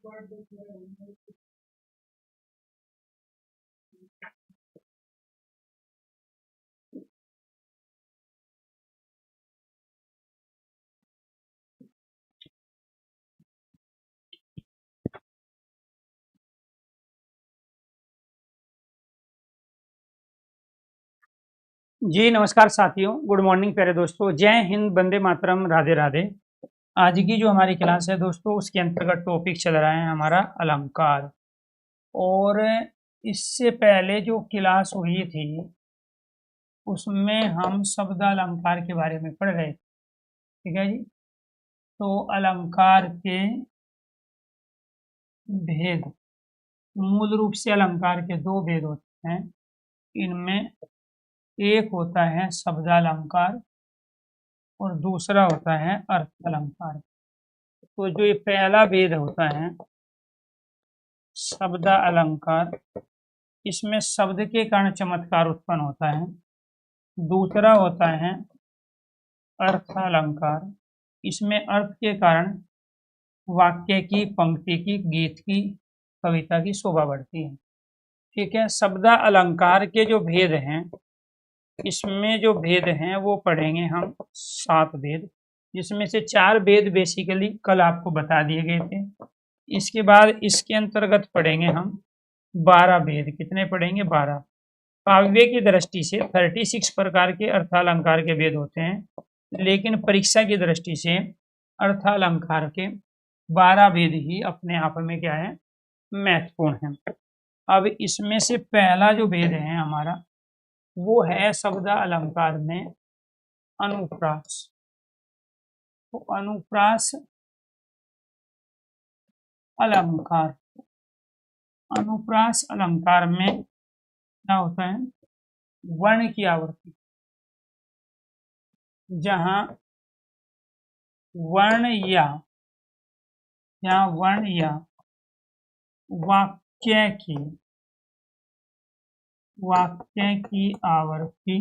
जी नमस्कार साथियों, good morning प्यारे दोस्तों, जय हिंद, वंदे मातरम, राधे राधे। आज की जो हमारी क्लास है दोस्तों, उसके अंतर्गत टॉपिक चल रहा है हमारा अलंकार। और इससे पहले जो क्लास हुई थी उसमें हम शब्द अलंकार के बारे में पढ़ रहे थे, ठीक है जी। तो अलंकार के भेद, मूल रूप से अलंकार के दो भेद होते हैं। इनमें एक होता है शब्दालंकार और दूसरा होता है अर्थ अलंकार। तो जो ये पहला भेद होता है शब्द अलंकार, इसमें शब्द के कारण चमत्कार उत्पन्न होता है। दूसरा होता है अर्थ अलंकार, इसमें अर्थ के कारण वाक्य की, पंक्ति की, गीत की, कविता की शोभा बढ़ती है। ठीक है, शब्द अलंकार के जो भेद हैं, इसमें जो भेद हैं वो पढ़ेंगे हम 7 भेद, जिसमें से 4 भेद बेसिकली कल आपको बता दिए गए थे। इसके बाद इसके अंतर्गत पढ़ेंगे हम 12 भेद। कितने पढ़ेंगे? 12। काव्य की दृष्टि से 36 प्रकार के अर्थालंकार के भेद होते हैं, लेकिन परीक्षा की दृष्टि से अर्थालंकार के 12 भेद ही अपने आप में क्या है? महत्वपूर्ण है। अब इसमें से पहला जो भेद है हमारा, वो है शब्द अलंकार में अनुप्रास। तो अनुप्रास अलंकार, अनुप्रास अलंकार में क्या होता है? वर्ण की आवृत्ति, जहां वर्ण या वाक्य की आवृत्ति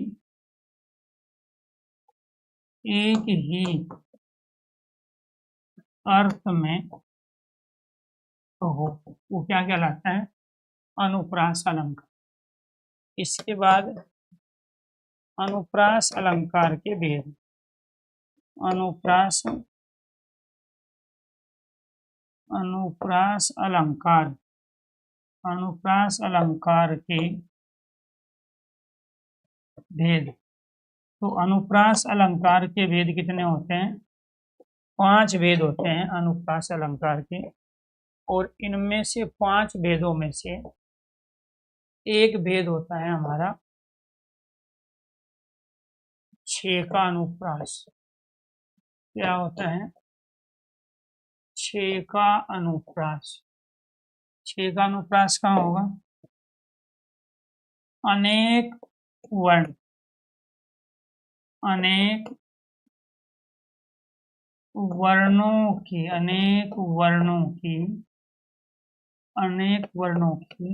एक ही अर्थ में तो हो, वो क्या कहलाता है? अनुप्रास अलंकार। इसके बाद अनुप्रास अलंकार के भेद, अनुप्रास अलंकार, अनुप्रास अलंकार के भेद। तो अनुप्रास अलंकार के भेद कितने होते हैं? 5 भेद होते हैं अनुप्रास अलंकार के। और इनमें से 5 भेदों में से एक भेद होता है हमारा 6 का अनुप्रास। क्या होता है? 6 का अनुप्रास। 6 का अनुप्रास कहाँ होगा? अनेक वर्ण, अनेक वर्णों की, अनेक वर्णों की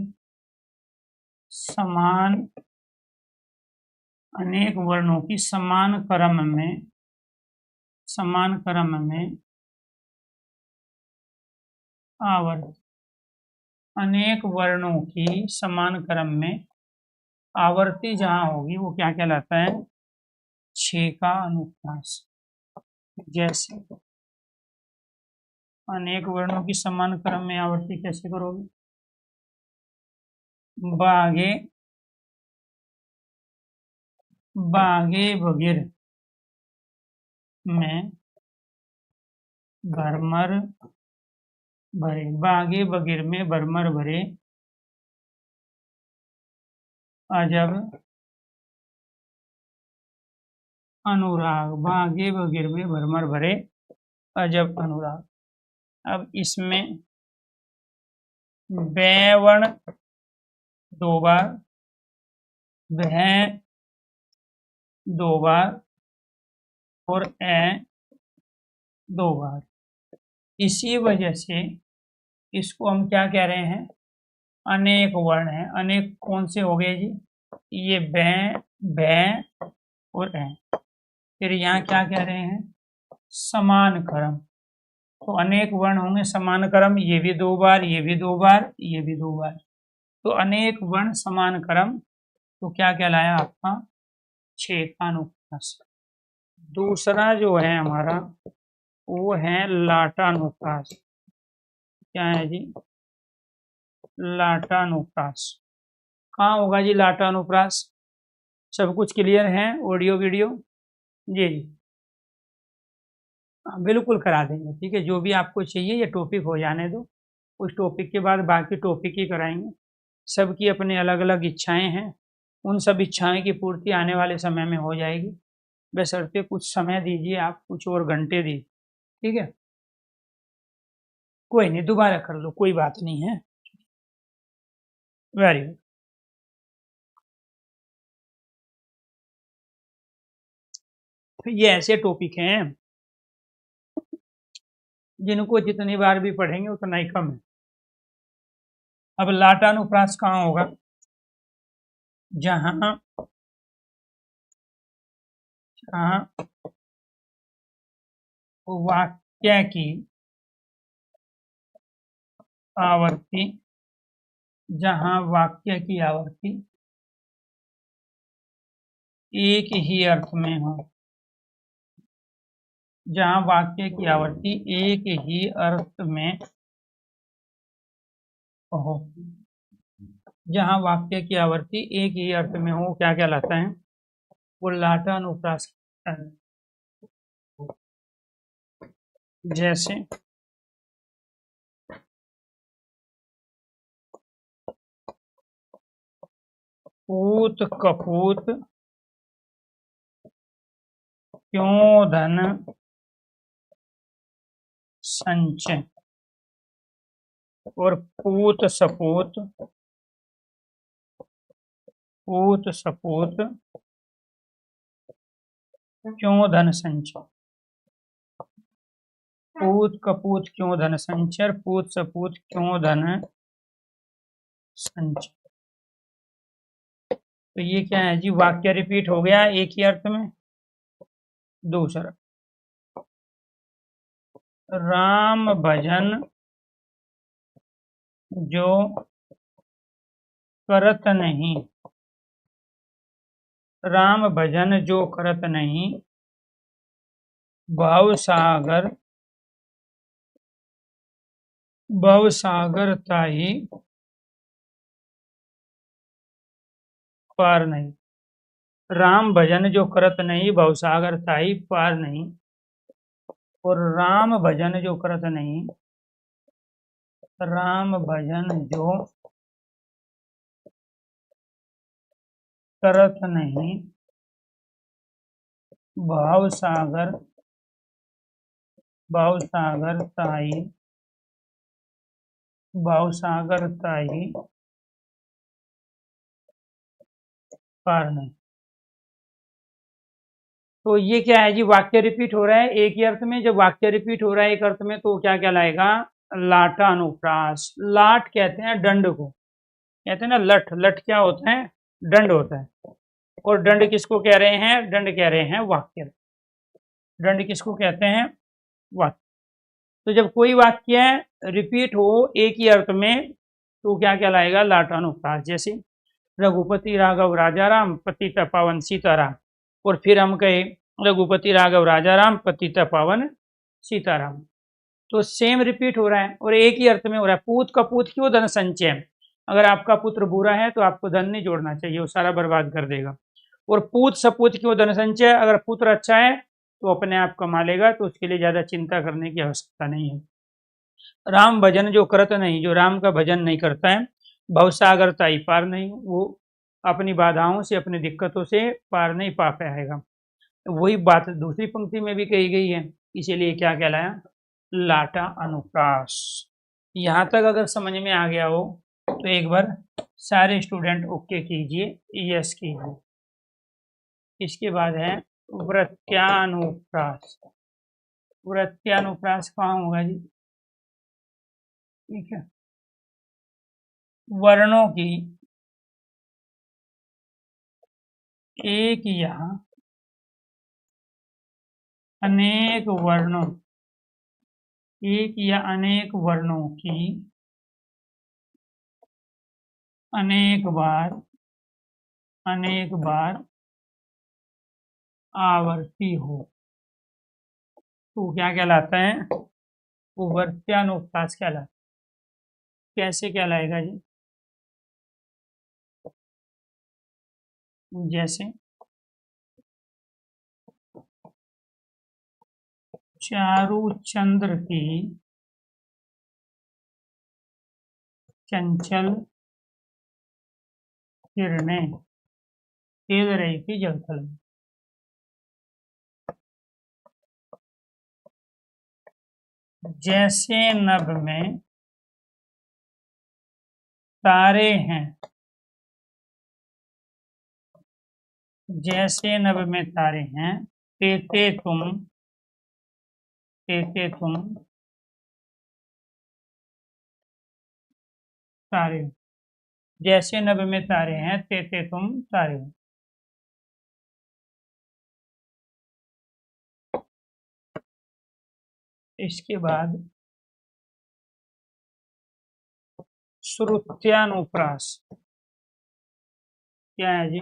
समान, अनेक वर्णों की समान क्रम में आवर्त, अनेक वर्णों की समान क्रम में आवर्ती जहां होगी वो क्या कहलाता है? 6 का अनुप्रास। जैसे अनेक वर्णों की समान क्रम में आवर्ती कैसे करोगे? बागे बगीर में भरमर भरे, बागे बगीर में भरमर भरे, अजब अनुराग, बागे बगीर में भरमर भरे, अजब अनुराग। अब इसमें वर्ण 2 बार, भय 2 बार और ए 2 बार। इसी वजह से इसको हम क्या कह रहे हैं? अनेक वर्ण है। अनेक कौन से हो गए जी? ये भय और ए। फिर यहाँ क्या कह रहे हैं? समान क्रम। तो अनेक वर्ण होंगे समान क्रम, ये भी 2 बार, ये भी 2 बार, ये भी 2 बार, तो अनेक वर्ण समान क्रम, तो क्या कहलाया आपका 6 का अनुप्रास। दूसरा जो है हमारा वो है लाटानुप्रास। क्या है जी? लाटानुप्रास। कहाँ होगा जी लाटानुप्रास? सब कुछ क्लियर है? ऑडियो वीडियो जी जी बिल्कुल करा देंगे, ठीक है। जो भी आपको चाहिए ये टॉपिक हो जाने दो, उस टॉपिक के बाद बाकी टॉपिक ही कराएंगे। सबकी अपनी अलग अलग इच्छाएं हैं, उन सब इच्छाएं की पूर्ति आने वाले समय में हो जाएगी, बशर्ते कुछ समय दीजिए, आप कुछ और घंटे दीजिए, ठीक है। कोई नहीं, दोबारा कर लो, कोई बात नहीं है। Very good. तो ये ऐसे टॉपिक हैं जिनको जितनी बार भी पढ़ेंगे उतना ही कम है। अब लाटानुप्रास कहाँ होगा? जहां वाक्य की आवर्ती, जहां वाक्य की आवर्ती एक ही अर्थ में हो, जहां वाक्य की आवर्ती एक ही अर्थ में हो, जहां वाक्य की आवर्ती एक ही अर्थ में हो, क्या कहलाता है? वो लाटानुप्रास कहलाता है। जैसे पूत कपूत क्यों धन संचय, और पूत सपूत, पूत सपूत क्यों धन संचय, पूत कपूत क्यों धन संचय, पूत सपूत क्यों धन संचय। तो ये क्या है जी? वाक्य रिपीट हो गया एक ही अर्थ में। दूसरा, राम भजन जो करत नहीं, राम भजन जो करत नहीं, भव सागर, भव सागर ताही पार नहीं। राम भजन जो करत नहीं, भव सागर ताही पार नहीं, और राम भजन जो करत नहीं, राम भजन जो करत नहीं, भाव सागर, भाव सागर ताई, भाव सागर ताई पार नहीं। तो ये क्या है जी? वाक्य रिपीट हो रहा है एक ही अर्थ में। जब वाक्य रिपीट हो रहा है एक अर्थ में तो क्या कहलाएगा? लाटानुप्रास। लाट कहते हैं दंड को, कहते हैं ना लठ, लठ क्या होता है? दंड होता है। और दंड किसको कह रहे हैं? दंड कह रहे हैं वाक्य। दंड किसको कहते हैं? वाक्य। तो जब कोई वाक्य रिपीट हो एक ही अर्थ में तो क्या कहलाएगा? लाटानुप्रास। जैसे रघुपति राघव राजा राम पतित पावन सीताराम, और फिर हम कहे रघुपति राघव राजा राम पतित पावन सीताराम, तो सेम रिपीट हो रहा है और एक ही अर्थ में हो रहा है। पूत का पूत क्यों धन संचय, अगर आपका पुत्र बुरा है तो आपको धन नहीं जोड़ना चाहिए, वो सारा बर्बाद कर देगा। और पूत सपूत क्यों धन संचय, अगर पुत्र अच्छा है तो अपने आप कमा लेगा, तो उसके लिए ज्यादा चिंता करने की आवश्यकता नहीं है। राम भजन जो करत नहीं, जो राम का भजन नहीं करता है, भवसागर ताई पार नहीं, वो अपनी बाधाओं से अपनी दिक्कतों से पार नहीं पा पाएगा। वही बात दूसरी पंक्ति में भी कही गई है, इसीलिए क्या कहलाया? लाटा अनुप्रास। यहाँ तक अगर समझ में आ गया हो तो एक बार सारे स्टूडेंट ओके कीजिए, यस कीजिए। इसके बाद है वृत्यानुप्रास। वृत्यानुप्रास कहाँ होगा जी? ठीक है, वर्णों की एक या अनेक वर्णों एक या अनेक वर्णों की अनेक बार आवर्ती हो तो क्या कहलाता है? वो वर्त्यानुप्रास कहलाता है। कैसे कहलाएगा जी? जैसे चारुचंद्र की चंचल किरणें तेज रही थी जलथल में। जैसे नभ में तारे हैं, जैसे नभ में तारे हैं, तेते तुम तारे हो। जैसे नभ में तारे हैं, तेते तुम तारे हो। इसके बाद श्रुत्यानुप्रास क्या है जी?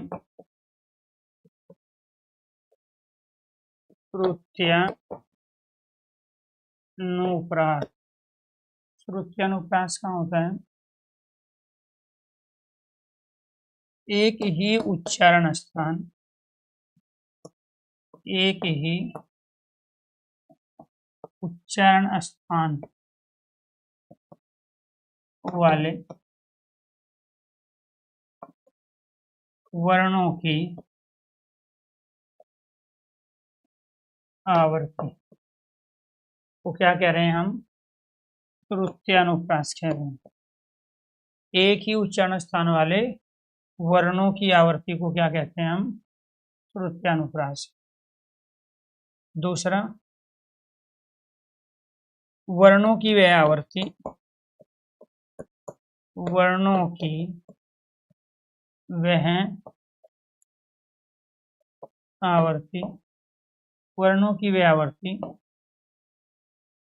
श्रुत्यानुप्रास। श्रुत्यानुप्रास कहाँ होता है? एक ही उच्चारण स्थान वाले वर्णों की आवर्ती को क्या कह रहे हैं हम? श्रुत्यानुप्रास कह रहे हैं। एक ही उच्चारण स्थान वाले वर्णों की आवर्ती को क्या कहते हैं हम? श्रुत्यानुप्रास। दूसरा, वर्णों की वह आवर्ती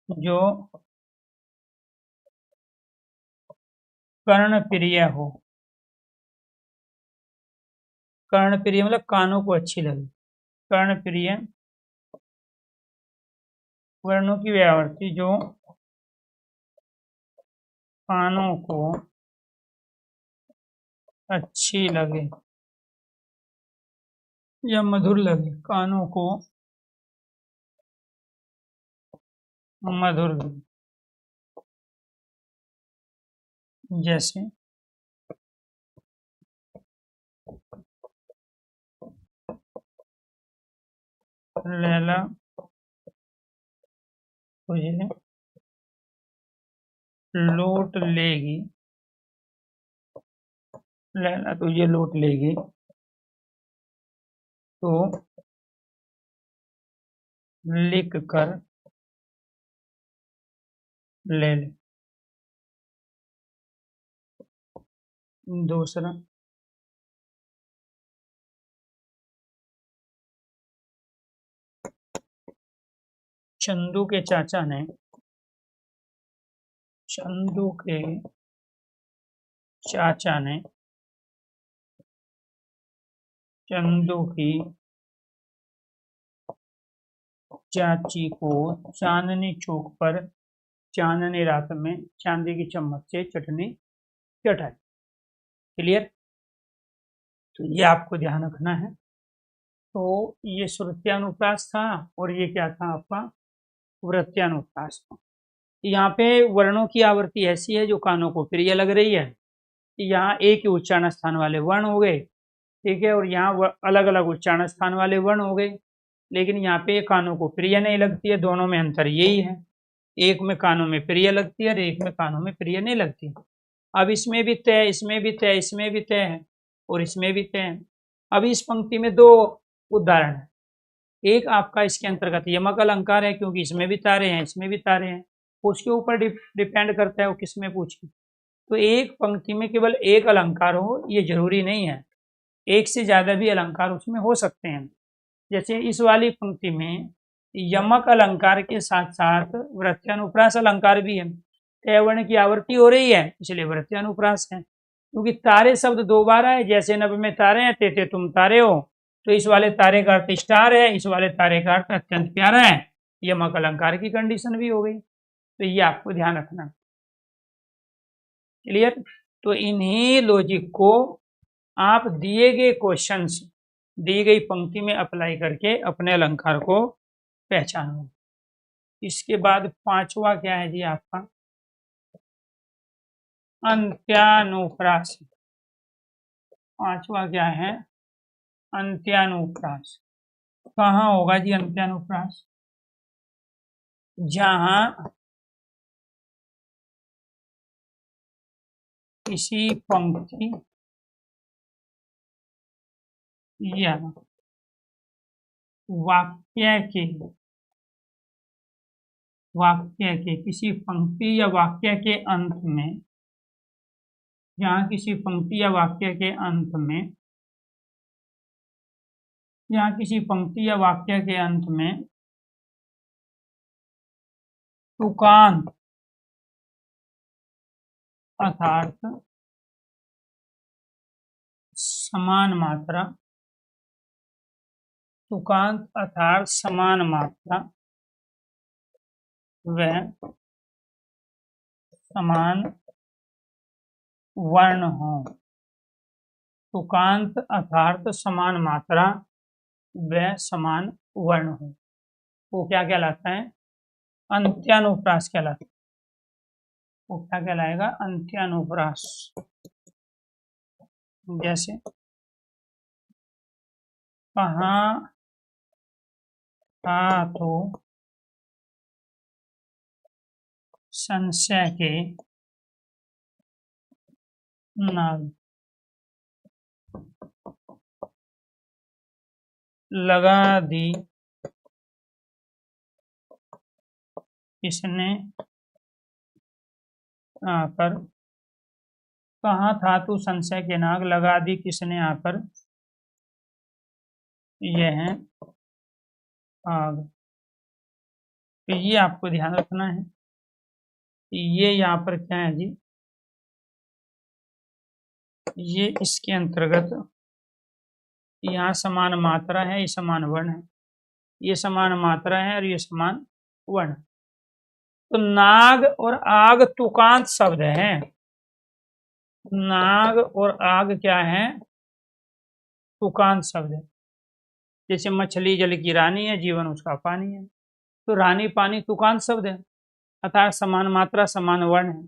जो कर्णप्रिय हो। कर्णप्रिय मतलब कानों को अच्छी लगे। कर्णप्रिय वर्णों की वह आवर्ती जो कानों को अच्छी लगे या मधुर लगे। कानों को मधुर लगे। जैसे लैला तुझे लौट लेगी, लैला तुझे लौट लेगी तो लिख कर ले ले। दूसरा, चंदू के चाचा ने चंदू की चाची को चांदनी चौक पर चांदनी रात में चांदी की चम्मच से चटनी चटाई। क्लियर? तो ये आपको ध्यान रखना है। तो ये श्रुत्यानुप्रास था और ये क्या था आपका? वृत्यानुप्रास। यहाँ पे वर्णों की आवर्ती ऐसी है जो कानों को प्रिय लग रही है। यहाँ एक ही उच्चारण स्थान वाले वर्ण हो गए, ठीक है, और यहाँ अलग अलग उच्चारण स्थान वाले वर्ण हो गए, लेकिन यहाँ पे कानों को प्रिय नहीं लगती है। दोनों में अंतर यही है, एक में कानों में प्रिय लगती है और एक में कानों में प्रिय नहीं लगती। अब इसमें भी तय, इसमें भी तय, इसमें भी तय है और इसमें भी तय है। अब इस पंक्ति में दो उदाहरण है। एक आपका इसके अंतर्गत यमक अलंकार है, क्योंकि इसमें भी तारे हैं, इसमें भी तारे हैं। उसके ऊपर डिपेंड करता है वो किसमें पूछे। तो एक पंक्ति में केवल एक अलंकार हो ये जरूरी नहीं है, एक से ज्यादा भी अलंकार उसमें हो सकते हैं। जैसे इस वाली पंक्ति में यमक अलंकार के साथ साथ वृत्यानुप्रास अलंकार भी है। तय वर्ण की आवर्ती हो रही है इसलिए वृत्यानुप्रास है। क्योंकि तारे शब्द दो बार आए, जैसे नभ में तारे हैं, ते तुम तारे हो, तो इस वाले तारे का अर्थ स्टार है, इस वाले तारे का अर्थ अत्यंत प्यारा है। यमक अलंकार की कंडीशन भी हो गई, तो ये आपको ध्यान रखना। क्लियर? तो इन्हीं लॉजिक को आप दिए गए क्वेश्चंस, दी गई पंक्ति में अप्लाई करके अपने अलंकार को पहचानो। इसके बाद पांचवा क्या है जी आपका? अंत्यानुप्रास। पांचवा क्या है? अंत्यानुप्रास। कहाँ होगा जी अंत्यानुप्रास? जहां किसी पंक्ति या वाक्य के किसी पंक्ति या वाक्य के अंत में, जहां किसी पंक्ति या वाक्य के अंत में, जहां किसी पंक्ति या वाक्य के अंत में तुकांत अर्थात समान मात्रा, तुकांत अर्थात समान मात्रा व समान वर्ण हो। तुकांत अर्थात समान मात्रा व समान वर्ण हो, वो क्या कहलाता है? अंत्यानुप्रास कहलाता है। वो क्या कहलाएगा? अंत्यानुप्रास। जैसे कहाँ था तो संशय के नाग, लगा दी किसने आकर, कहाँ था तू संशय के नाग, लगा दी किसने आकर यह आग। तो ये आपको ध्यान रखना है। ये यहाँ पर क्या है जी? ये इसके अंतर्गत यहाँ समान मात्रा है, ये समान वर्ण है, ये समान मात्रा है और ये समान वर्ण। तो नाग और आग तुकांत शब्द है। नाग और आग क्या है? तुकांत शब्द है। जैसे मछली जल की रानी है, जीवन उसका पानी है, तो रानी पानी तुकांत शब्द है, अर्थात समान मात्रा समान वर्ण है।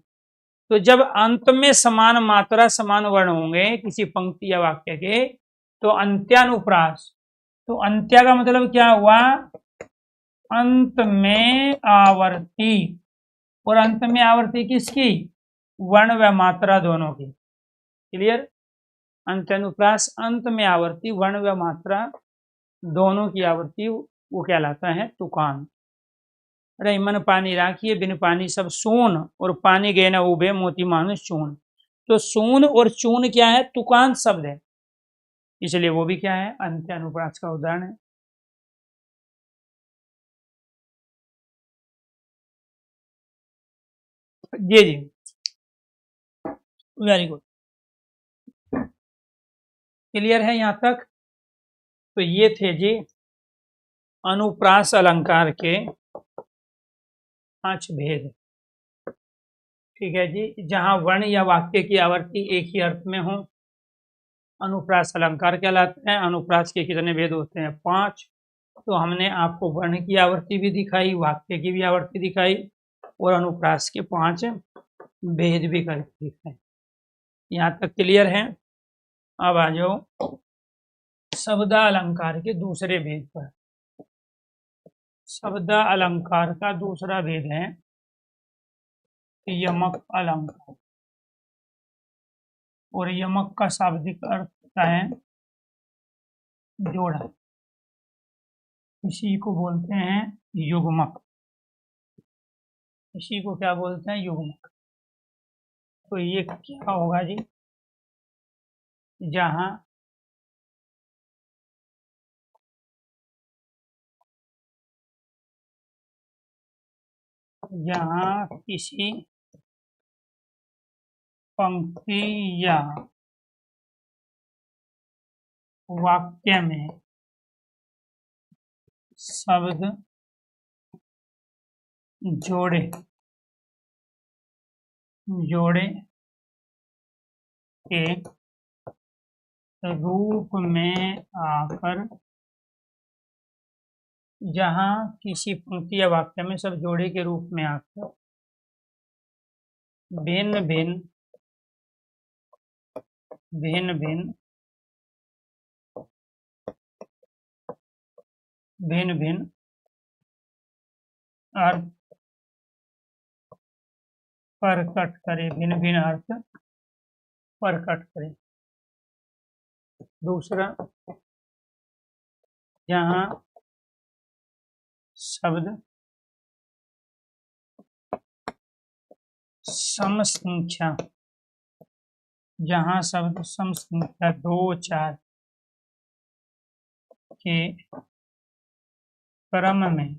तो जब अंत में समान मात्रा समान वर्ण होंगे किसी पंक्ति या वाक्य के, तो अंत्यानुप्रास। तो अंत्या का मतलब क्या हुआ? अंत में आवर्ती। और अंत में आवर्ती किसकी? वर्ण व मात्रा दोनों की। क्लियर? अंत्यानुप्रास अंत में आवर्ती, वर्ण व मात्रा दोनों की आवर्ती, वो कहलाता है तुकांत। रहीमन पानी राखिए, बिन पानी सब सून, और पानी गए न उबे मोती मानुष चून। तो सून और चून क्या है? तुकांत शब्द है, इसलिए वो भी क्या है? अंत्यानुप्रास का उदाहरण है। जी जी, वेरी गुड। क्लियर है यहाँ तक? तो ये थे जी अनुप्रास अलंकार के 5 भेद। ठीक है जी, जहां वर्ण या वाक्य की आवर्ती एक ही अर्थ में हो, अनुप्रास अलंकार कहलाते हैं। अनुप्रास के कितने भेद होते हैं? 5। तो हमने आपको वर्ण की आवर्ती भी दिखाई, वाक्य की भी आवर्ती दिखाई, और अनुप्रास के 5 भेद भी करके दिखाए। यहाँ तक क्लियर है? अब आ जाओ शब्दालंकार के दूसरे भेद पर। शब्दालंकार का दूसरा भेद है यमक अलंकार, और यमक का शाब्दिक अर्थ होता है जोड़ा। इसी को बोलते हैं युग्मक। इसी को क्या बोलते हैं? युग्मक। तो ये क्या होगा जी? जहां यहाँ किसी पंक्ति या वाक्य में शब्द जोड़े के रूप में आकर, जहाँ किसी पंक्ति या वाक्य में सब जोड़े के रूप में आकर भिन्न भिन्न अर्थ प्रकट करे, भिन्न अर्थ प्रकट करे। दूसरा, जहाँ शब्द समसंख्या, जहाँ शब्द समसंख्या 2, 4 के क्रम में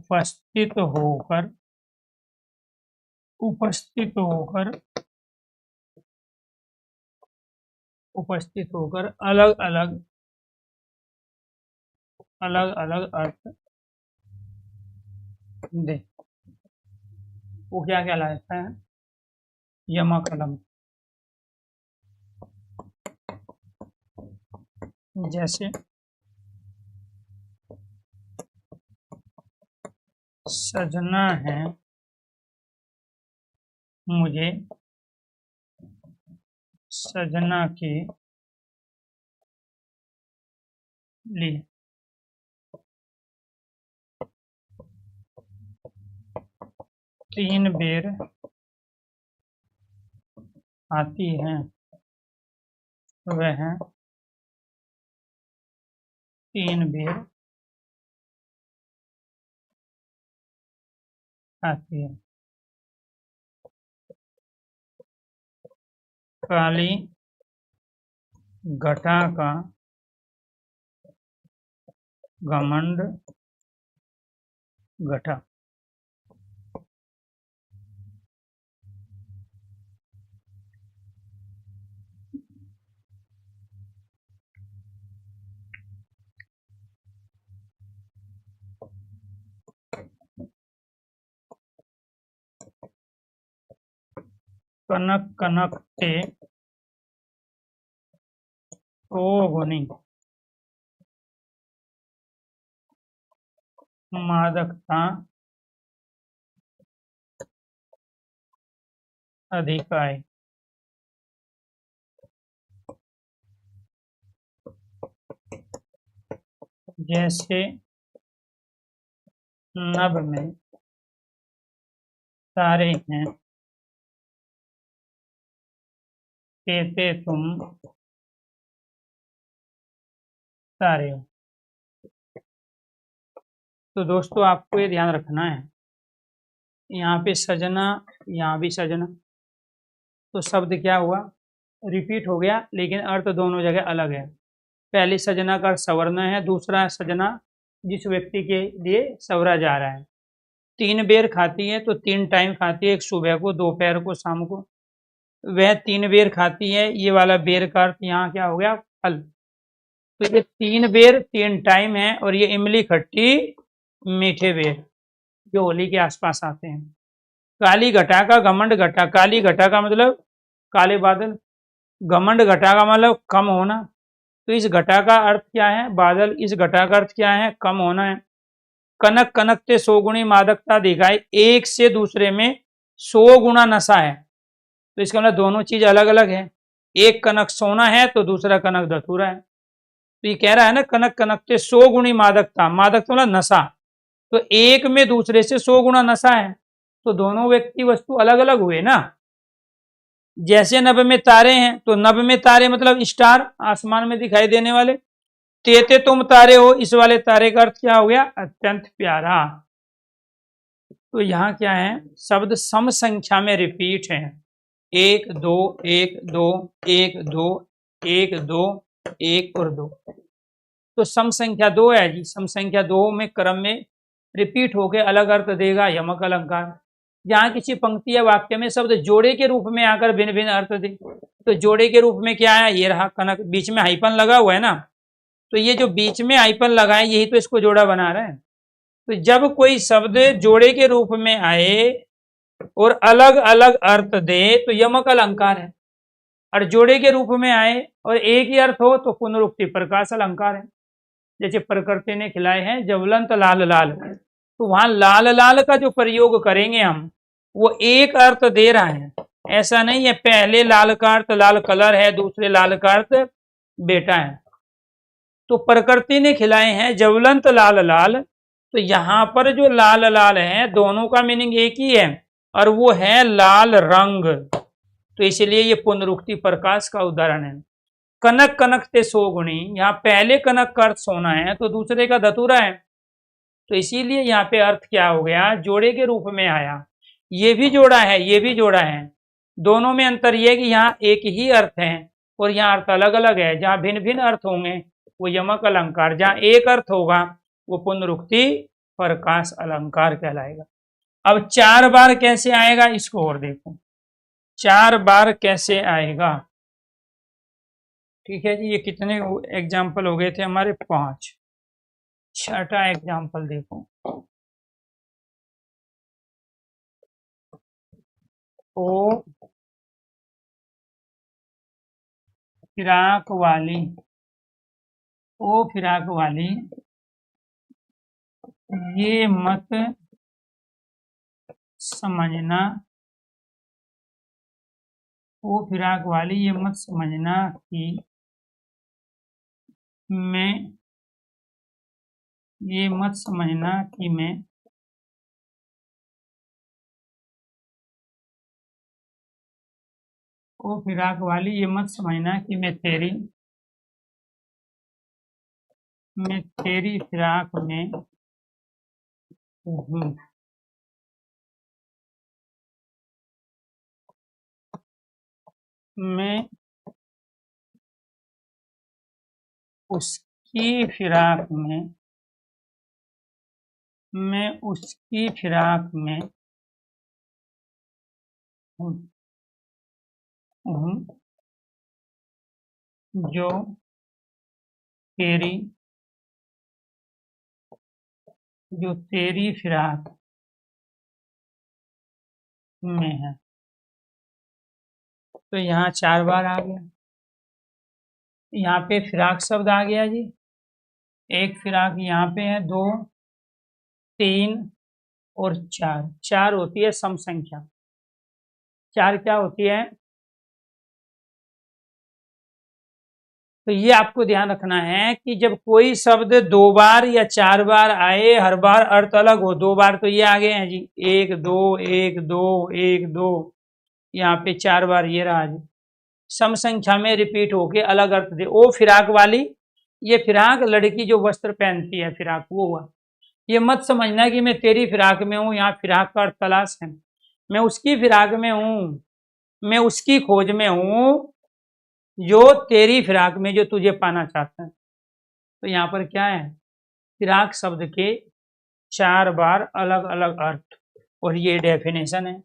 उपस्थित होकर अलग अलग अर्थ दे, वो क्या कहलाता है? यमकलम। जैसे सजना है मुझे, सजना के लिए। तीन बेर आती हैं वह तीन बेर आती है। काली घटा का घमंड घटा। कनक कनकते गुणी मादकता अधिकाय। जैसे नभ में तारे हैं, कहते तुम तारे हो। तो दोस्तों आपको ये ध्यान रखना है, यहाँ पे सजना, यहाँ भी सजना, तो शब्द क्या हुआ? रिपीट हो गया, लेकिन अर्थ दोनों जगह अलग है। पहली सजना का सवर्ण है, दूसरा सजना जिस व्यक्ति के लिए सवरा जा रहा है। 3 बेर खाती है, तो 3 टाइम खाती है, एक सुबह को, दोपहर को, शाम को। वह 3 बेर खाती है, ये वाला बेर का अर्थ यहाँ क्या हो गया? फल। तो ये 3 बेर 3 टाइम है, और ये इमली खट्टी मीठे बेर जो होली के आसपास आते हैं। काली घटा का घमंड घटा। काली घटा का मतलब काले बादल, घमंड घटा का मतलब कम होना। तो इस घटा का अर्थ क्या है? बादल। इस घटा का अर्थ क्या है? कम होना है। कनक कनकते 100 गुणी मादकता दिखाए, एक से दूसरे में 100 गुना नशा है। तो इसका मतलब दोनों चीज अलग अलग है। एक कनक सोना है, तो दूसरा कनक धतूरा है। तो ये कह रहा है ना, कनक कनकते 100 गुणी मादकता। मादकता मतलब नशा। तो एक में दूसरे से 100 गुना नशा है, तो दोनों व्यक्ति वस्तु अलग अलग हुए ना। जैसे नभ में तारे हैं, तो नभ में तारे मतलब स्टार, आसमान में दिखाई देने वाले। तेते तुम तारे हो, इस वाले तारे का अर्थ क्या हो गया? अत्यंत प्यारा। तो यहाँ क्या है? शब्द सम संख्या में रिपीट है। 1 2 1 2 1 2 1 2 1 और 2। तो सम संख्या 2 है जी, सम संख्या 2 में क्रम में रिपीट होके अलग अर्थ देगा यमक अलंकार। यहाँ किसी पंक्ति या वाक्य में शब्द जोड़े के रूप में आकर भिन्न भिन्न अर्थ दे, तो जोड़े के रूप में क्या है, ये रहा कनक, बीच में हाइपन लगा हुआ है ना, तो ये जो बीच में हाइपन लगा है यही तो इसको जोड़ा बना रहा है। तो जब कोई शब्द जोड़े के रूप में आए और अलग अलग अर्थ दे तो यमक अलंकार है, और जोड़े के रूप में आए और एक ही अर्थ हो तो पुनरुक्ति प्रकाश अलंकार है। जैसे प्रकृति ने खिलाए हैं ज्वलंत लाल लाल, तो वहां लाल लाल का जो प्रयोग करेंगे हम वो एक अर्थ दे रहा है, ऐसा नहीं है पहले लाल का अर्थ लाल कलर है, दूसरे लाल का अर्थ बेटा है। तो प्रकृति ने खिलाए हैं ज्वलंत लाल लाल, तो यहां पर जो लाल लाल है दोनों का मीनिंग एक ही है और वो है लाल रंग, तो इसलिए ये पुनरुक्ति प्रकाश का उदाहरण है। कनक कनक ते सो गुणी, यहाँ पहले कनक का अर्थ सोना है तो दूसरे का धतूरा है, तो इसीलिए यहाँ पे अर्थ क्या हो गया, जोड़े के रूप में आया। ये भी जोड़ा है, ये भी जोड़ा है, दोनों में अंतर यह कि यहाँ एक ही अर्थ है और यहाँ अर्थ अलग अलग है। जहाँ भिन्न भिन्न अर्थ होंगे वो यमक अलंकार, जहाँ एक अर्थ होगा वो पुनरुक्ति प्रकाश अलंकार कहलाएगा। अब 4 बार कैसे आएगा इसको और देखो, 4 बार कैसे आएगा। ठीक है जी, ये कितने एग्जाम्पल हो गए थे हमारे, 5। छठा एग्जाम्पल देखो, ओ फिराक वाली, ओ फिराक वाली ये मत समझना, ओ फिराक वाली ये मत समझना कि मैं, ये मत समझना कि मैं ओ फिराक वाली ये मत समझना कि मैं तेरी फिराक में हूँ। मैं उसकी फिराक में, मैं उसकी फिराक में हूँ जो तेरी फिराक में है। तो यहाँ 4 बार आ गया, यहाँ पे फिराक शब्द आ गया जी, एक फिराक यहाँ पे है, 2 3 और 4, 4 होती है सम संख्या। 4 क्या होती है, तो ये आपको ध्यान रखना है कि जब कोई शब्द 2 बार या 4 बार आए, हर बार अर्थ अलग हो। 2 बार तो ये आ गए हैं जी, 1 2 1 2 1 2, यहाँ पे 4 बार ये रहा जी, सम संख्या में रिपीट होके अलग अर्थ दे। ओ फिराक वाली, ये फिराक लड़की जो वस्त्र पहनती है फिराक वो हुआ। ये मत समझना कि मैं तेरी फिराक में हूँ, यहाँ फिराक का अर्थ तलाश है, मैं उसकी फिराक में हूँ, मैं उसकी खोज में हूँ जो तेरी फिराक में, जो तुझे पाना चाहता है। तो यहाँ पर क्या है, फिराक शब्द के 4 बार अलग अलग अर्थ, और ये डेफिनेशन है।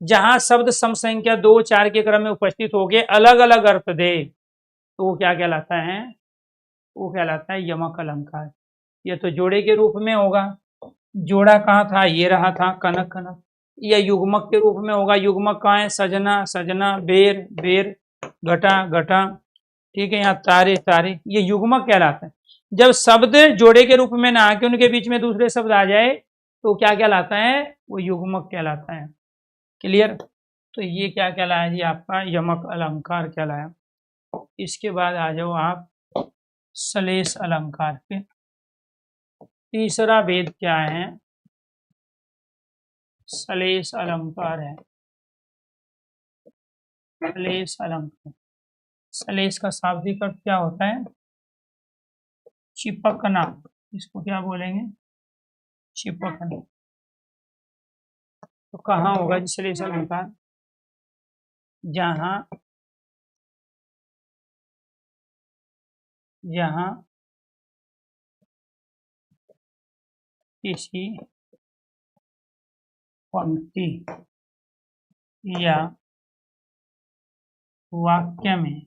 जहां शब्द सम संख्या 2 4 के क्रम में उपस्थित हो गए अलग अलग अर्थ दे तो वो क्या कहलाता है, वो कहलाता है यमक अलंकार। ये तो जोड़े के रूप में होगा, जोड़ा कहाँ था, ये रहा था कनक कनक। या युग्मक के रूप में होगा, युग्मक कहाँ है, सजना सजना, बेर बेर, घटा घटा, ठीक है, यहाँ तारे तारे, ये युग्मक कहलाता है। जब शब्द जोड़े के रूप में ना आके उनके बीच में दूसरे शब्द आ जाए तो क्या कहलाता है, वो युग्मक कहलाता है। क्लियर, तो ये क्या कहलाया जी, आपका यमक अलंकार कहलाया। इसके बाद आ जाओ आप श्लेष अलंकार पे। तीसरा भेद क्या है, श्लेष अलंकार है। श्लेष अलंकार, श्लेष का शाब्दिक अर्थ क्या होता है, चिपकना, इसको क्या बोलेंगे, चिपकना। तो कहाँ होगा जी श्लेष अलंकार, जहां किसी पंक्ति या वाक्य में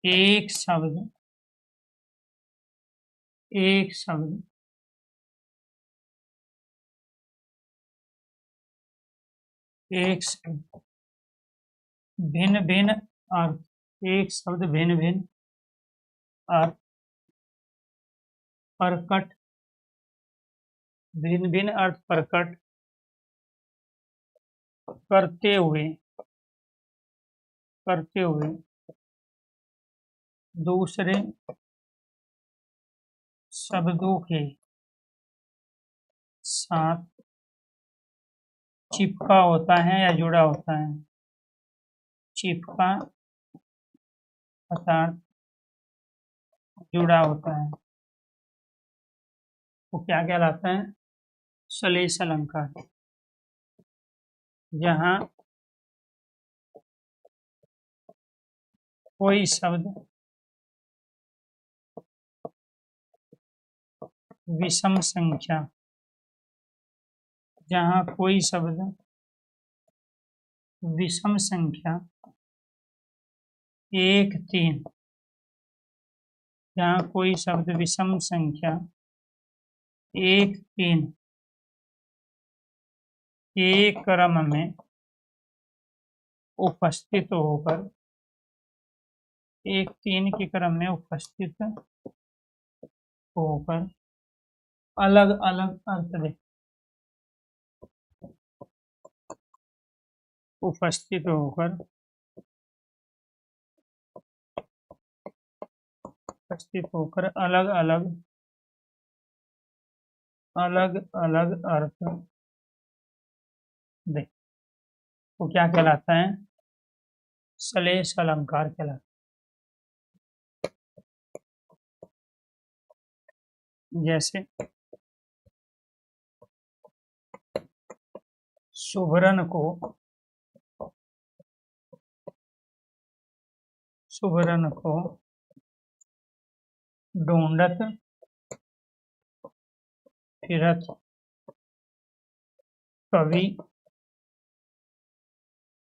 एक शब्द भिन्न भिन्न अर्थ, एक शब्द भिन्न भिन्न अर्थ प्रकट, भिन्न भिन्न अर्थ प्रकट करते हुए दूसरे शब्दों के साथ चिपका होता है या जुड़ा होता है। चिपका अर्थात जुड़ा होता है, वो क्या कहलाता है? सलेश अलंकार। जहाँ कोई शब्द विषम संख्या, जहाँ कोई शब्द विषम संख्या 1, 3, जहाँ कोई शब्द विषम संख्या 1, 3 के क्रम में उपस्थित होकर 1, 3 के क्रम में उपस्थित होकर अलग अलग अर्थ दे, उपस्थित होकर अलग अलग अर्थ दे, वो क्या कहलाता है? सलेश अलंकार कहलाता है। जैसे सुभरन को ढूंढत फिरत कवि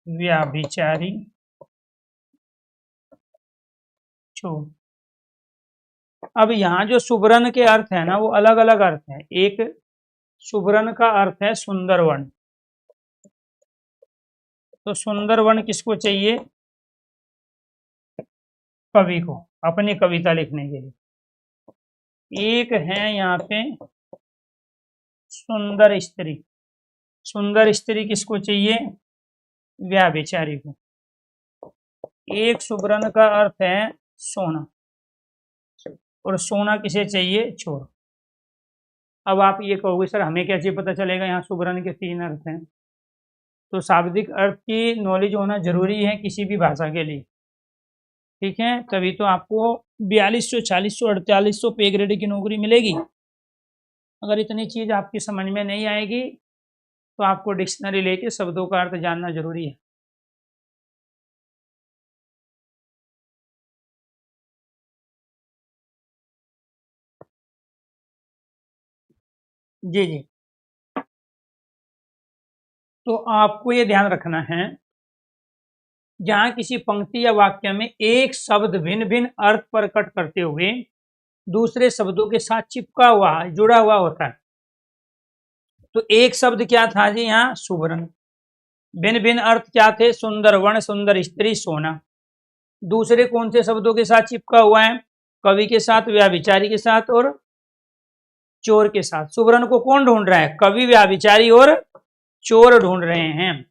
व्याभिचारी चोर। अब यहाँ जो सुभरन के अर्थ है ना, वो अलग अलग अर्थ है। एक सुभरन का अर्थ है सुंदर वर्ण, तो सुंदर वर्ण किसको चाहिए? कवि को, अपनी कविता लिखने के लिए। एक है यहाँ पे सुंदर स्त्री, सुंदर स्त्री किसको चाहिए? व्याभिचारी को। एक सुभरन का अर्थ है सोना, और सोना किसे चाहिए? चोर। अब आप ये कहोगे सर हमें कैसे पता चलेगा यहाँ सुभरन के 3 अर्थ हैं? तो शाब्दिक अर्थ की नॉलेज होना जरूरी है किसी भी भाषा के लिए, ठीक है? तभी तो आपको 4200, 4000, 4800 पे ग्रेड की नौकरी मिलेगी। अगर इतनी चीज आपकी समझ में नहीं आएगी तो आपको डिक्शनरी लेके शब्दों का अर्थ जानना जरूरी है। जी जी, तो आपको ये ध्यान रखना है, जहां किसी पंक्ति या वाक्य में एक शब्द भिन्न भिन्न अर्थ प्रकट करते हुए दूसरे शब्दों के साथ चिपका हुआ, जुड़ा हुआ होता है। तो एक शब्द क्या था जी यहाँ? सुभरन। भिन्न भिन्न अर्थ क्या थे? सुंदर वर्ण, सुंदर स्त्री, सोना। दूसरे कौन से शब्दों के साथ चिपका हुआ है? कवि के साथ, व्याभिचारी के साथ और चोर के साथ। सुभरन को कौन ढूंढ रहा है? कवि, व्याभिचारी और चोर ढूंढ रहे हैं।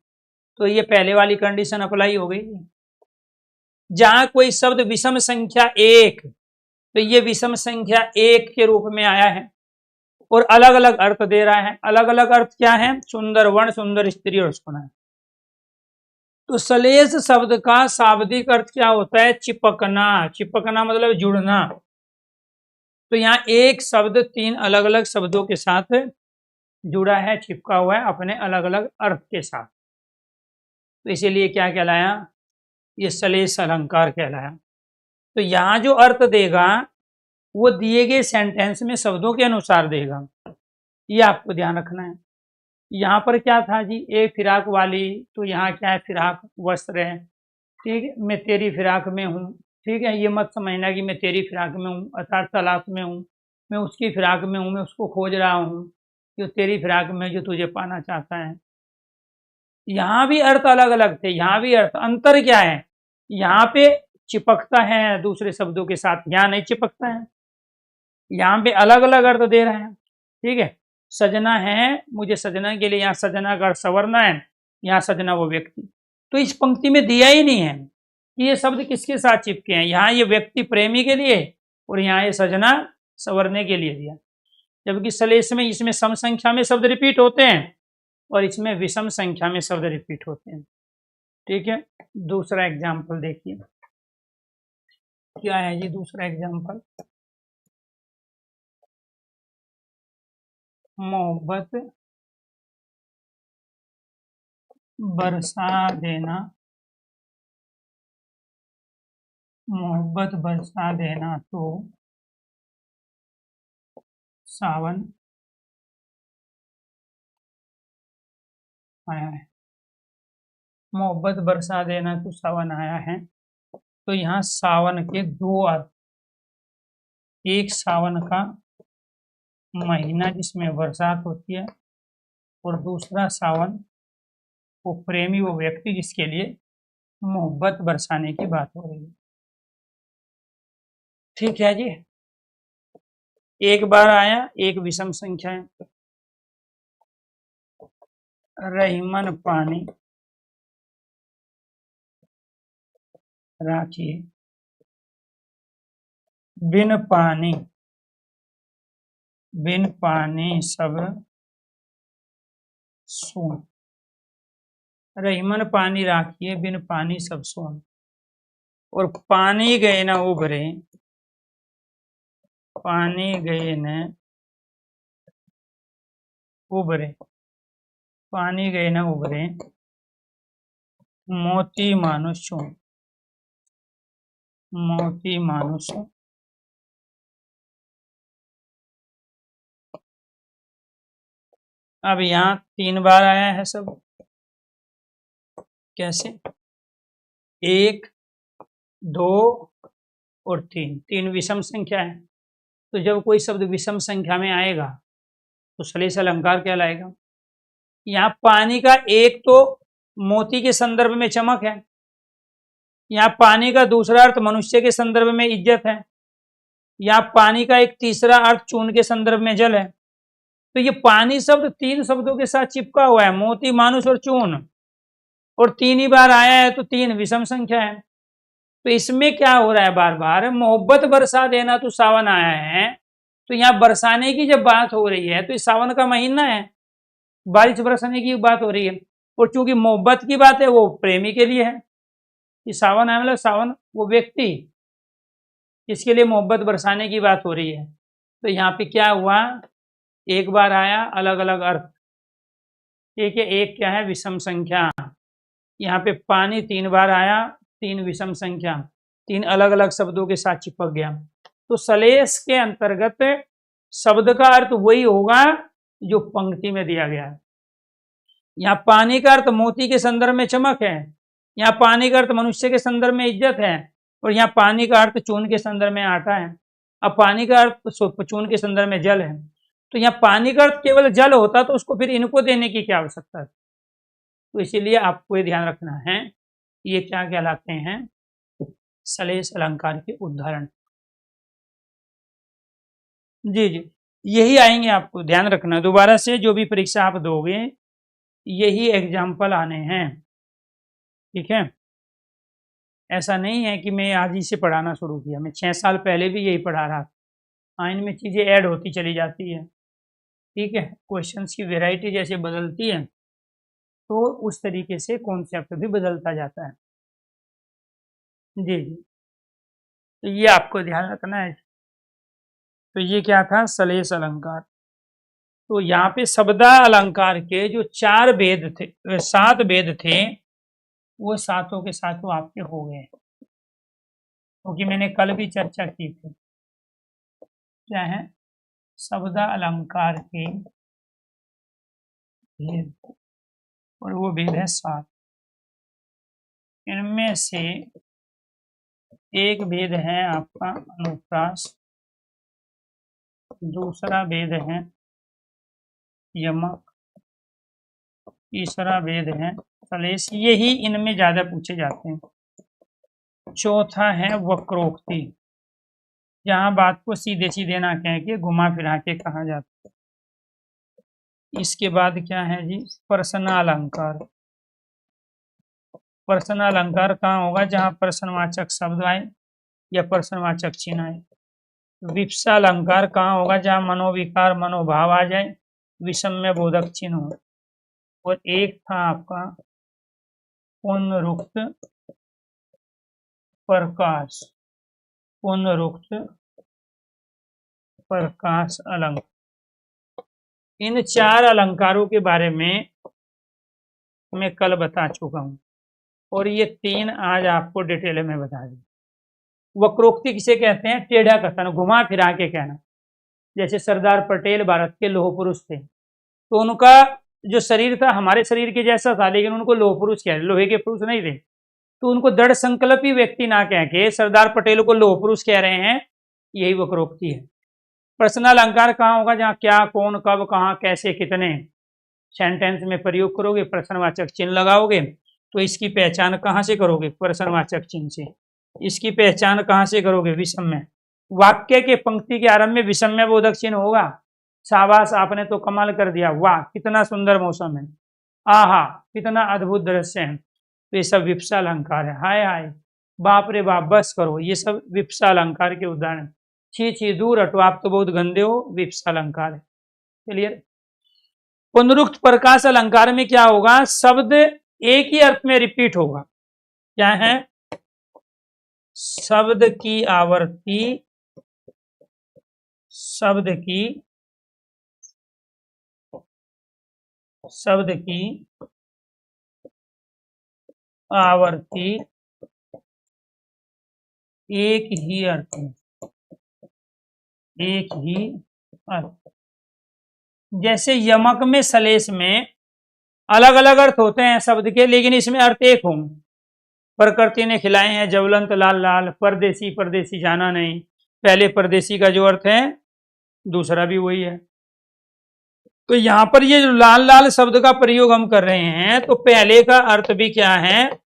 तो ये पहले वाली कंडीशन अप्लाई हो गई। जहां कोई शब्द विषम संख्या 1, तो ये विषम संख्या 1 के रूप में आया है और अलग अलग अर्थ दे रहा है। अलग अलग अर्थ क्या है? सुंदर वर्ण, सुंदर स्त्री और सोना। तो सलेश शब्द का शाब्दिक अर्थ क्या होता है? चिपकना। चिपकना मतलब जुड़ना। तो यहाँ एक शब्द 3 अलग अलग शब्दों के साथ जुड़ा है, चिपका हुआ है अपने अलग अलग अर्थ के साथ। तो इसीलिए क्या कहलाया? ये सलेश अलंकार कहलाया। तो यहाँ जो अर्थ देगा वो दिए गए सेंटेंस में शब्दों के अनुसार देगा, ये आपको ध्यान रखना है। यहाँ पर क्या था जी, एक फिराक वाली, तो यहाँ क्या है, फिराक वस्त्र है, ठीक है। मैं तेरी फिराक में हूँ, ठीक है। ये मत समझना कि मैं तेरी फिराक में हूँ अर्थात तलाश में हूँ, मैं उसकी फिराक में हूँ, मैं उसको खोज रहा हूँ, जो तेरी फिराक में जो तुझे पाना चाहता है। यहाँ भी अर्थ अलग अलग थे, यहाँ भी अर्थ, अंतर क्या है, यहाँ पे चिपकता है दूसरे शब्दों के साथ, यहाँ नहीं चिपकता है, यहाँ पे अलग अलग अर्थ दे रहे हैं, ठीक है। सजना है, मुझे सजना के लिए यहाँ सजना का सवरना है, यहाँ सजना वो व्यक्ति, तो इस पंक्ति में दिया ही नहीं है कि ये शब्द किसके साथ चिपके हैं। यहाँ ये व्यक्ति प्रेमी के लिए और यहाँ ये सजना सवरने के लिए दिया, जबकि सलेश में इसमें सम संख्या में शब्द रिपीट होते हैं और इसमें विषम संख्या में शब्द रिपीट होते हैं, ठीक है। दूसरा एग्जाम्पल देखिए क्या है जी, दूसरा एग्जाम्पल, मोहब्बत बरसा देना, मोहब्बत बरसा देना तो सावन आया है, मोहब्बत बरसा देना तो सावन आया है। तो यहाँ सावन के दो अर्थ, एक सावन का महीना जिसमें बरसात होती है और दूसरा सावन वो प्रेमी वो व्यक्ति जिसके लिए मोहब्बत बरसाने की बात हो रही है, ठीक है जी। एक बार आया, एक विषम संख्या है, रहीमन पानी राखिए, बिन पानी सब सोन, रहीमन पानी राखिए बिन पानी सब सोन, और पानी गए न उभरे, पानी गए न उभरे, पानी गए न उभरे, मोती मानुष सोन, मोती मानुष। अब यहाँ 3 बार आया है सब, कैसे, 1 2 और 3, 3 विषम संख्या है। तो जब कोई शब्द विषम संख्या में आएगा तो सलेश अलंकार कहलाएगा। यहाँ पानी का एक तो मोती के संदर्भ में चमक है, यहाँ पानी का दूसरा अर्थ मनुष्य के संदर्भ में इज्जत है, यहाँ पानी का एक तीसरा अर्थ चून के संदर्भ में जल है। तो ये पानी शब्द 3 शब्दों के साथ चिपका हुआ है, मोती मानुष और चून, और 3 ही बार आया है, तो 3 विषम संख्या है। तो इसमें क्या हो रहा है, बार बार मोहब्बत बरसा देना तो सावन आया है, तो यहाँ बरसाने की जब बात हो रही है तो इस सावन का महीना है, बारिश बरसाने की बात हो रही है, और चूंकि मोहब्बत की बात है वो प्रेमी के लिए है, कि सावन है मतलब सावन वो व्यक्ति इसके लिए मोहब्बत बरसाने की बात हो रही है। तो यहाँ पे क्या हुआ, एक बार आया अलग अलग अर्थ, ठीक है। एक क्या है, विषम संख्या, यहाँ पे पानी 3 बार आया, 3 विषम संख्या, 3 अलग अलग शब्दों के साथ चिपक गया। तो सलेश के अंतर्गत शब्द का अर्थ वही होगा जो पंक्ति में दिया गया है। यहाँ पानी का अर्थ मोती के संदर्भ में चमक है, यहाँ पानी का अर्थ मनुष्य के संदर्भ में इज्जत है, और यहाँ पानी का अर्थ चून के संदर्भ में आटा है। अब पानी का अर्थ चून के संदर्भ में जल है, तो यहाँ पानी का अर्थ केवल जल होता तो उसको फिर इनको देने की क्या आवश्यकता है। तो इसीलिए आपको ये ध्यान रखना है, ये क्या कहलाते हैं, सलेश अलंकार के उदाहरण। जी जी, यही आएंगे, आपको ध्यान रखना, दोबारा से जो भी परीक्षा आप दोगे यही एग्जाम्पल आने हैं, ठीक है। ऐसा नहीं है कि मैं आज ही से पढ़ाना शुरू किया, मैं 6 साल पहले भी यही पढ़ा रहा था। हाँ, इनमें चीज़ें ऐड होती चली जाती है, ठीक है। क्वेश्चंस की वैरायटी जैसे बदलती है तो उस तरीके से कॉन्सेप्ट भी बदलता जाता है। जी जी, तो ये आपको ध्यान रखना है। तो ये क्या था, सलेश अलंकार। तो यहाँ पे शब्दा अलंकार के जो 4 भेद थे, 7 भेद थे, वो सातों के सातों आपके हो गए, क्योंकि मैंने कल भी चर्चा की थी। क्या है, शब्द अलंकार के भेद, और वो भेद है 7। इनमें से एक भेद है आपका अनुप्रास, दूसरा भेद है यमक, तीसरा भेद है सलेश, यही इनमें ज्यादा पूछे जाते हैं। चौथा है वक्रोक्ति, जहां बात को सीधे सीधे ना कह के घुमा फिरा के कहा जाता है। इसके बाद क्या है जी, प्रश्नालंकार। प्रश्नालंकार कहाँ होगा, जहां प्रश्नवाचक शब्द आए या प्रश्नवाचक चिन्ह आए। विप्सालंकार कहाँ होगा, जहां मनोविकार मनोभाव आ जाए, विषम्य बोधक चिन्ह हो। और एक था आपका पुनरुक्त प्रकाश, पुनरुक्त प्रकाश अलंकार। इन 4 अलंकारों के बारे में मैं कल बता चुका हूं, और ये 3 आज आपको डिटेल में बता दी। वक्रोक्ति किसे कहते हैं, टेढ़ा कथन, घुमा फिरा के कहना। जैसे सरदार पटेल भारत के लौह पुरुष थे, तो उनका जो शरीर था हमारे शरीर के जैसा था, लेकिन उनको लौह पुरुष कह, लोहे के पुरुष नहीं थे, तो उनको दृढ़ संकल्पी व्यक्ति ना कह के सरदार पटेल को लौह पुरुष कह रहे हैं, यही वक्रोक्ति है। प्रश्नालंकार कहाँ होगा, जहाँ क्या, कौन, कब, कहाँ, कैसे, कितने सेंटेंस में प्रयोग करोगे, प्रश्नवाचक चिन्ह लगाओगे, तो इसकी पहचान कहाँ से करोगे, प्रश्नवाचक चिन्ह से। इसकी पहचान कहाँ से करोगे, विषम्य। वाक्य के पंक्ति के आरंभ में विषम्य बोधक चिन्ह होगा, शाबाश आपने तो कमाल कर दिया, वाह कितना सुंदर मौसम है, आहा कितना अद्भुत दृश्य है, तो ये सब विप्सालंकार है। हाय हाय, बाप रे बाप, बस करो, ये सब विप्सालंकार के उदाहरण। छी छी दूर हटो, आप तो बहुत गंदे हो, विप्सालंकार है। क्लियर। पुनरुक्त प्रकाश अलंकार में क्या होगा, शब्द एक ही अर्थ में रिपीट होगा। क्या है, शब्द की आवर्ती, शब्द की आवर्ती एक ही अर्थ में, एक ही अर्थ। जैसे यमक में सलेश में अलग अलग अर्थ होते हैं शब्द के, लेकिन इसमें अर्थ एक होंगे। प्रकृति ने खिलाए हैं जवलंत लाल लाल, परदेसी परदेसी जाना नहीं, पहले परदेसी का जो अर्थ है दूसरा भी वही है। तो यहाँ पर ये जो लाल लाल शब्द का प्रयोग हम कर रहे हैं, तो पहले का अर्थ भी क्या है,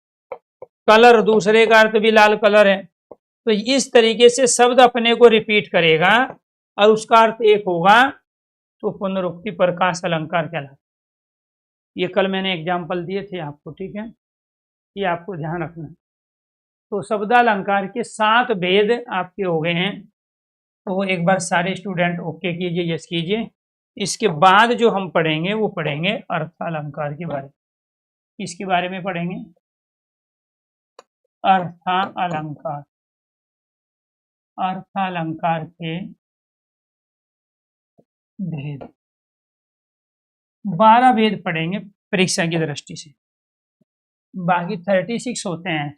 कलर, दूसरे का अर्थ भी लाल कलर है। तो इस तरीके से शब्द अपने को रिपीट करेगा और उसका अर्थ एक होगा, तो पुनरुक्ति प्रकाश अलंकार कहलाता है। ये कल मैंने एग्जाम्पल दिए थे आपको, ठीक है, ये आपको ध्यान रखना। तो शब्दालंकार के 7 भेद आपके हो गए हैं। तो एक बार सारे स्टूडेंट ओके कीजिए, यस कीजिए। इसके बाद जो हम पढ़ेंगे वो पढ़ेंगे अर्थालंकार के बारे में। किसके बारे में पढ़ेंगे, अर्थालंकार। अर्थालंकार के भेद, 12 भेद पढ़ेंगे परीक्षा की दृष्टि से, बाकी 36 होते हैं।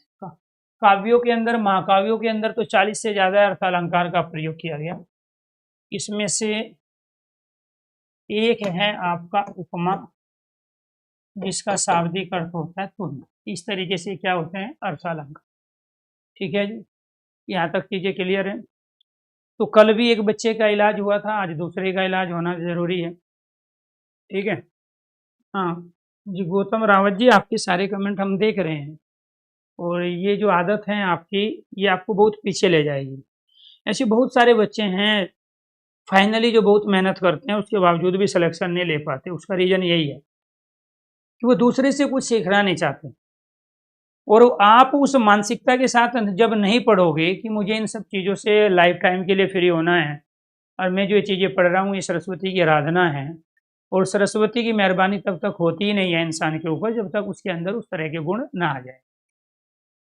काव्यों के अंदर, महाकाव्यों के अंदर तो 40 से ज्यादा अर्थालंकार का प्रयोग किया गया। इसमें से एक है आपका उपमा, जिसका शाब्दिक अर्थ होता है तुल्य। इस तरीके से क्या होते हैं अर्थालंकार। ठीक है जी, यहाँ तक चीजें क्लियर है। तो कल भी एक बच्चे का इलाज हुआ था, आज दूसरे का इलाज होना जरूरी है। ठीक है, हाँ जी, गौतम रावत जी, आपके सारे कमेंट हम देख रहे हैं, और ये जो आदत है आपकी, ये आपको बहुत पीछे ले जाएगी। ऐसे बहुत सारे बच्चे हैं फाइनली जो बहुत मेहनत करते हैं, उसके बावजूद भी सिलेक्शन नहीं ले पाते। उसका रीजन यही है कि वो दूसरे से कुछ सीखना नहीं चाहते, और आप उस मानसिकता के साथ जब नहीं पढ़ोगे कि मुझे इन सब चीज़ों से लाइफ टाइम के लिए फ्री होना है, और मैं जो ये चीज़ें पढ़ रहा हूँ ये सरस्वती की आराधना है, और सरस्वती की मेहरबानी तब तक होती ही नहीं है इंसान के ऊपर जब तक उसके अंदर उस तरह के गुण ना आ जाए।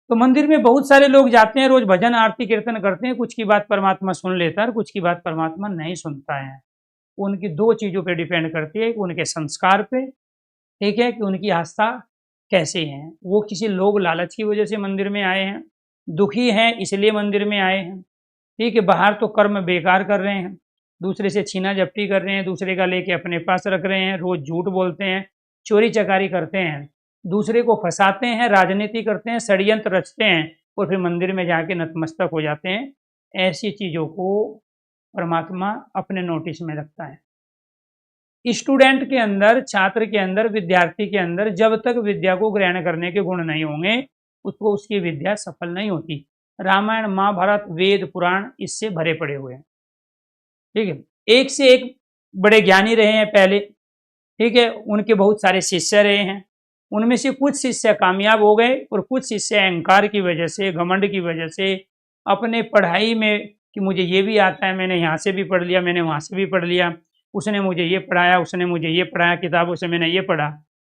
तो मंदिर में बहुत सारे लोग जाते हैं, रोज भजन आरती कीर्तन करते हैं, कुछ की बात परमात्मा सुन लेता है और कुछ की बात परमात्मा नहीं सुनता है। उनकी 2 चीज़ों पे डिपेंड करती है, उनके संस्कार पे, ठीक है, कि उनकी आस्था कैसे है। वो किसी लोग लालच की वजह से मंदिर में आए हैं, दुखी हैं इसलिए मंदिर में आए हैं, ठीक है, बाहर तो कर्म बेकार कर रहे हैं, दूसरे से छीना झपटी कर रहे हैं, दूसरे का लेके अपने पास रख रहे हैं, रोज झूठ बोलते हैं, चोरी चकारी करते हैं, दूसरे को फंसाते हैं, राजनीति करते हैं, षड्यंत्र रचते हैं और फिर मंदिर में जाके नतमस्तक हो जाते हैं। ऐसी चीजों को परमात्मा अपने नोटिस में रखता है। स्टूडेंट के अंदर, छात्र के अंदर, विद्यार्थी के अंदर जब तक विद्या को ग्रहण करने के गुण नहीं होंगे उसको उसकी विद्या सफल नहीं होती। रामायण, महाभारत, वेद, पुराण इससे भरे पड़े हुए हैं। ठीक है, एक से एक बड़े ज्ञानी रहे हैं पहले, ठीक है, उनके बहुत सारे शिष्य रहे हैं, उनमें से कुछ शिष्य कामयाब हो गए और कुछ शिष्य अहंकार की वजह से, घमंड की वजह से, अपने पढ़ाई में कि मुझे ये भी आता है, मैंने यहाँ से भी पढ़ लिया, मैंने वहाँ से भी पढ़ लिया, उसने मुझे ये पढ़ाया, उसने मुझे ये पढ़ाया, किताबों से मैंने ये पढ़ा,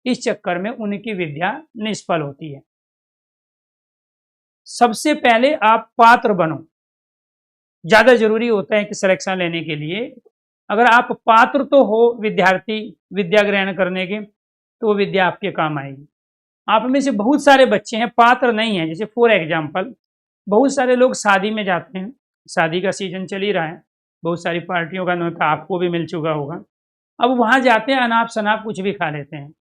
इस चक्कर में उनकी विद्या निष्फल होती है। सबसे पहले आप पात्र बनो, ज्यादा जरूरी होता है कि सिलेक्शन लेने के लिए। अगर आप पात्र तो हो विद्यार्थी विद्या ग्रहण करने के, तो विद्या आपके काम आएगी। आप में से बहुत सारे बच्चे हैं पात्र नहीं है, जैसे फॉर एग्जाम्पल बहुत सारे लोग शादी में जाते हैं, शादी का सीजन चल ही रहा है, बहुत सारी पार्टियों का न्योता आपको भी मिल चुका होगा। अब वहां जाते हैं, अनाप शनाप कुछ भी खा लेते हैं,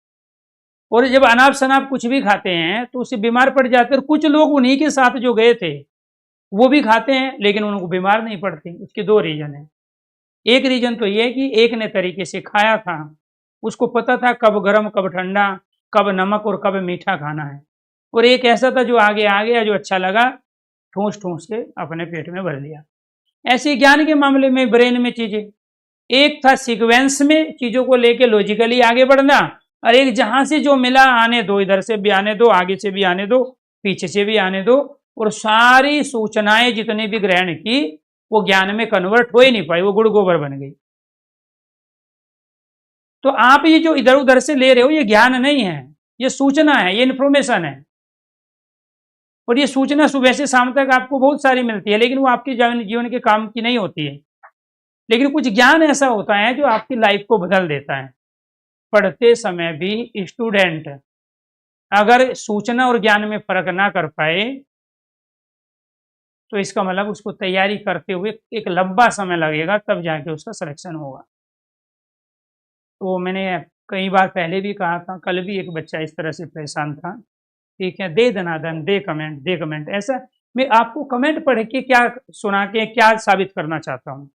और जब अनाप शनाप कुछ भी खाते हैं तो उससे बीमार पड़ जाते हैं। और कुछ लोग उन्हीं के साथ जो गए थे वो भी खाते हैं लेकिन उनको बीमार नहीं पड़ते। उसके दो रीजन है। एक रीजन तो ये कि एक ने तरीके से खाया था, उसको पता था कब गर्म कब ठंडा, कब नमक और कब मीठा खाना है, और एक ऐसा था जो आगे आ गया, जो अच्छा लगा, ठूस ठूस के अपने पेट में भर लिया। ऐसे ज्ञान के मामले में ब्रेन में चीजें, एक था सीक्वेंस में चीजों को लेके लॉजिकली आगे बढ़ना, और एक जहां से जो मिला आने दो, इधर से भी आने दो, आगे से भी आने दो, पीछे से भी आने दो, और सारी सूचनाएं जितनी भी ग्रहण की वो ज्ञान में कन्वर्ट हो ही नहीं पाई, वो गुड़ गोबर बन गई। तो आप ये जो इधर उधर से ले रहे हो ये ज्ञान नहीं है, ये सूचना है, ये इन्फॉर्मेशन है। और ये सूचना सुबह से शाम तक आपको बहुत सारी मिलती है लेकिन वो आपके जीवन के काम की नहीं होती है। लेकिन कुछ ज्ञान ऐसा होता है जो आपकी लाइफ को बदल देता है। पढ़ते समय भी स्टूडेंट अगर सूचना और ज्ञान में फर्क ना कर पाए तो इसका मतलब उसको तैयारी करते हुए एक लंबा समय लगेगा, तब जाके उसका सिलेक्शन होगा। तो मैंने कई बार पहले भी कहा था, कल भी एक बच्चा इस तरह से परेशान था, ठीक है, दे दनादन, दे कमेंट, दे कमेंट। ऐसा मैं आपको कमेंट पढ़ के क्या सुना के क्या साबित करना चाहता हूँ,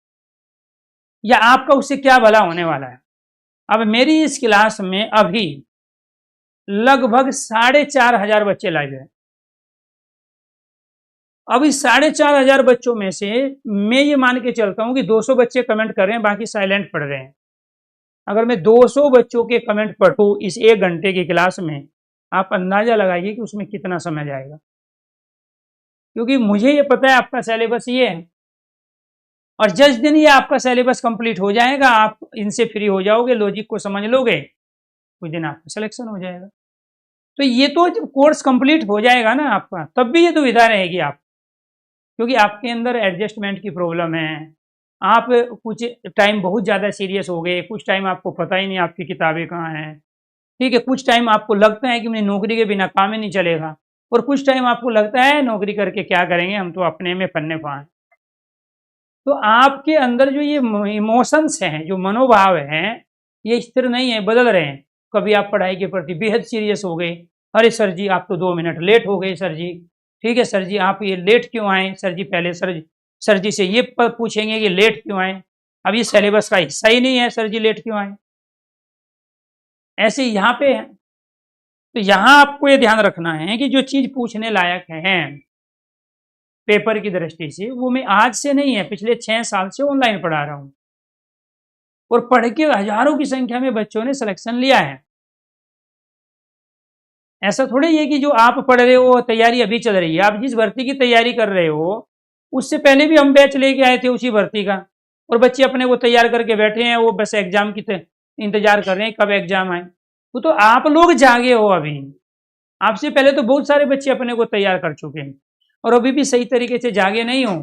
या आपका उससे क्या भला होने वाला है। अब मेरी इस क्लास में अभी लगभग 4,500 बच्चे लाइव हैं। अब इस 4,500 बच्चों में से मैं ये मान के चलता हूं कि 200 बच्चे कमेंट कर रहे हैं, बाकी साइलेंट पढ़ रहे हैं। अगर मैं 200 बच्चों के कमेंट पढ़ूं इस 1 घंटे की क्लास में, आप अंदाजा लगाइए कि उसमें कितना समय जाएगा। क्योंकि मुझे ये पता है आपका सिलेबस ये है, और जिस दिन ये आपका सिलेबस कंप्लीट हो जाएगा, आप इनसे फ्री हो जाओगे, लॉजिक को समझ लोगे, उस दिन आपका सिलेक्शन हो जाएगा। तो ये तो जब कोर्स कंप्लीट हो जाएगा ना आपका, तब भी ये दुविधा रहेगी आप, क्योंकि आपके अंदर एडजस्टमेंट की प्रॉब्लम है। आप कुछ टाइम बहुत ज़्यादा सीरियस हो गए, कुछ टाइम आपको पता ही नहीं आपकी किताबें कहाँ हैं, ठीक है, कुछ टाइम आपको लगता है कि मुझे नौकरी के बिना काम ही नहीं चलेगा, और कुछ टाइम आपको लगता है नौकरी करके क्या करेंगे, हम तो अपने में फन्ने फाँ। तो आपके अंदर जो ये इमोशंस हैं, जो मनोभाव हैं, ये स्थिर नहीं है, बदल रहे हैं। कभी आप पढ़ाई के प्रति बेहद सीरियस हो गए, अरे सर जी आप तो 2 मिनट लेट हो गए सर जी, ठीक है सर जी आप ये लेट क्यों आए सर जी, पहले सर जी से ये पूछेंगे कि लेट क्यों आए, अब ये सिलेबस का हिस्सा ही नहीं है, सर जी लेट क्यों आए। ऐसे यहाँ पे है। तो यहाँ आपको ये ध्यान रखना है कि जो चीज पूछने लायक है पेपर की दृष्टि से, वो मैं आज से नहीं है, पिछले 6 साल से ऑनलाइन पढ़ा रहा हूँ, और पढ़ के हजारों की संख्या में बच्चों ने सिलेक्शन लिया है। ऐसा थोड़ी है कि जो आप पढ़ रहे हो तैयारी अभी चल रही है, आप जिस भर्ती की तैयारी कर रहे हो उससे पहले भी हम बैच लेके आए थे उसी भर्ती का, और बच्चे अपने को तैयार करके बैठे हैं, वो बस एग्जाम की इंतजार कर रहे हैं कब एग्जाम आए। तो आप लोग जागे हो, अभी आपसे पहले तो बहुत सारे बच्चे अपने को तैयार कर चुके हैं, और अभी भी सही तरीके से जागे नहीं हो,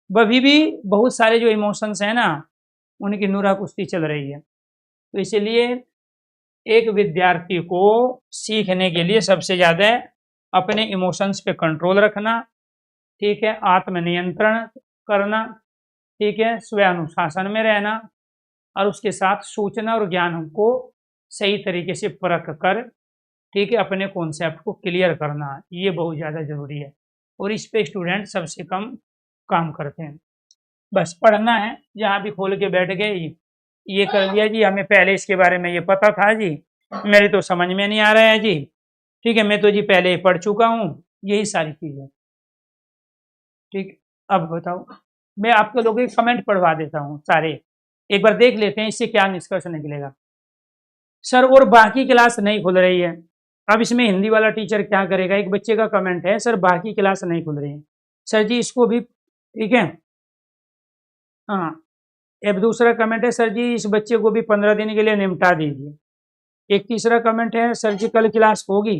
अभी भी बहुत सारे जो इमोशंस हैं ना, उनकी नूरा कुश्ती चल रही है। तो इसलिए एक विद्यार्थी को सीखने के लिए सबसे ज्यादा अपने इमोशंस पे कंट्रोल रखना, ठीक है, आत्मनियंत्रण करना, ठीक है, स्व अनुशासन में रहना, और उसके साथ सूचना और ज्ञान को सही तरीके से परख कर, ठीक है, अपने कॉन्सेप्ट को क्लियर करना, ये बहुत ज़्यादा जरूरी है। और इस पे स्टूडेंट सबसे कम काम करते हैं। बस पढ़ना है, जहाँ भी खोल के बैठ गए ये कर लिया जी, हमें पहले इसके बारे में ये पता था जी, मेरे तो समझ में नहीं आ रहा है जी, ठीक है, मैं तो जी पहले ही पढ़ चुका हूँ, यही सारी चीजें। ठीक, अब बताओ, मैं आपके लोगों के कमेंट पढ़वा देता हूँ सारे, एक बार देख लेते हैं इससे क्या निष्कर्ष निकलेगा। सर और बाकी क्लास नहीं खुल रही है, अब इसमें हिंदी वाला टीचर क्या करेगा? एक बच्चे का कमेंट है, सर बाकी क्लास नहीं खुल रही है। सर जी इसको भी, ठीक है, हाँ, अब दूसरा कमेंट है, सर जी इस बच्चे को भी 15 दिन के लिए निपटा दीजिए। एक तीसरा कमेंट है, सर जी कल क्लास होगी।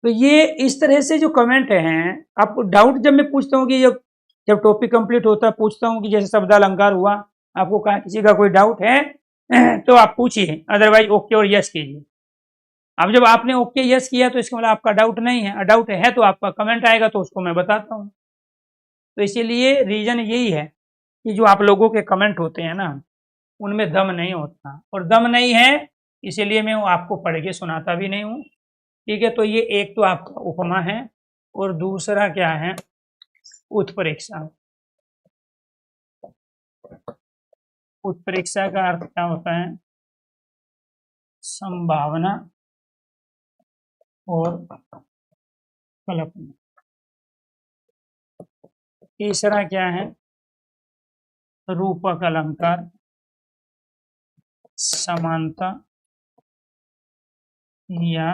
तो ये इस तरह से जो कमेंट हैं, आपको डाउट जब मैं पूछता हूँ कि जब जब टॉपिक कंप्लीट होता है, पूछता हूँ कि जैसे शब्द अलंकार हुआ, आपको कहा किसी का कोई डाउट है तो आप पूछिए, अदरवाइज ओके और यस कीजिए। अब जब आपने ओके यस किया तो इसका मतलब आपका डाउट नहीं है, डाउट है तो आपका कमेंट आएगा तो उसको मैं बताता हूँ। तो इसीलिए रीजन यही है कि जो आप लोगों के कमेंट होते हैं ना, उनमें दम नहीं होता, और दम नहीं है इसीलिए मैं आपको पढ़ के सुनाता भी नहीं हूँ। ठीक है, तो ये एक तो आपका उपमा है, और दूसरा क्या है, उत्प्रेक्षा। उत्प्रेक्षा का अर्थ क्या होता है? संभावना और कल्पना। तीसरा क्या है? रूपक अलंकार, समानता या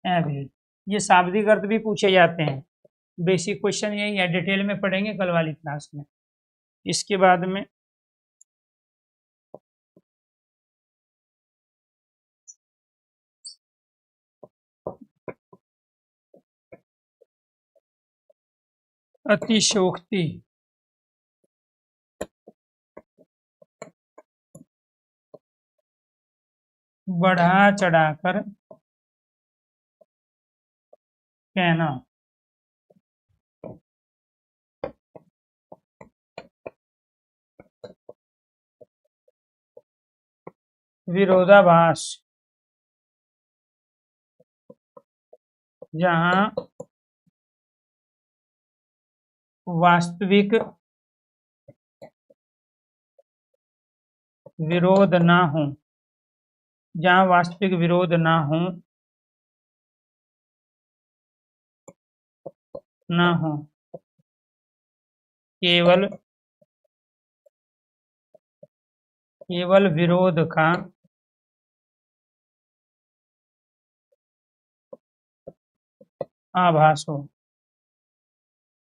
अभेद। ये शाब्दिक अर्थ भी पूछे जाते हैं, बेसिक क्वेश्चन यही है, डिटेल में पढ़ेंगे कल वाली क्लास में। इसके बाद में अतिशयोक्ति। बढ़ा चढ़ाकर कहना, विरोधाभास, जहां वास्तविक विरोध ना हो, जहां वास्तविक विरोध ना हो, ना हो, केवल केवल विरोध का आभास हो,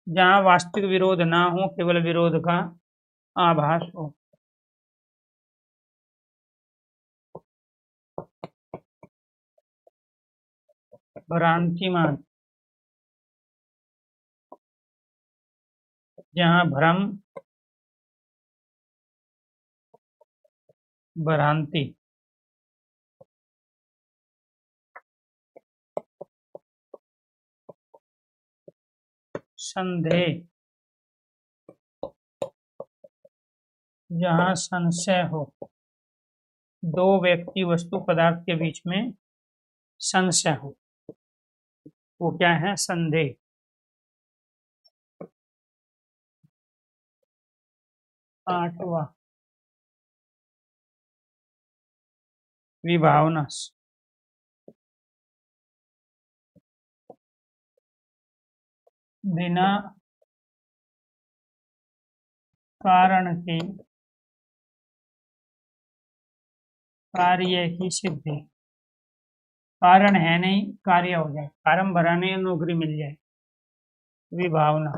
जहां वास्तविक विरोध ना हो, केवल विरोध का आभास हो। भ्रांतिमान, जहां भ्रम, भ्रांति, संदेह, जहां संशय हो, दो व्यक्ति वस्तु पदार्थ के बीच में संशय हो, वो क्या है? संदेह। आठवां, विभावना, बिना कारण के कार्य की सिद्धि। कारण है नहीं, कार्य हो जाए, फार्म भराने या नौकरी मिल जाए। विभावना,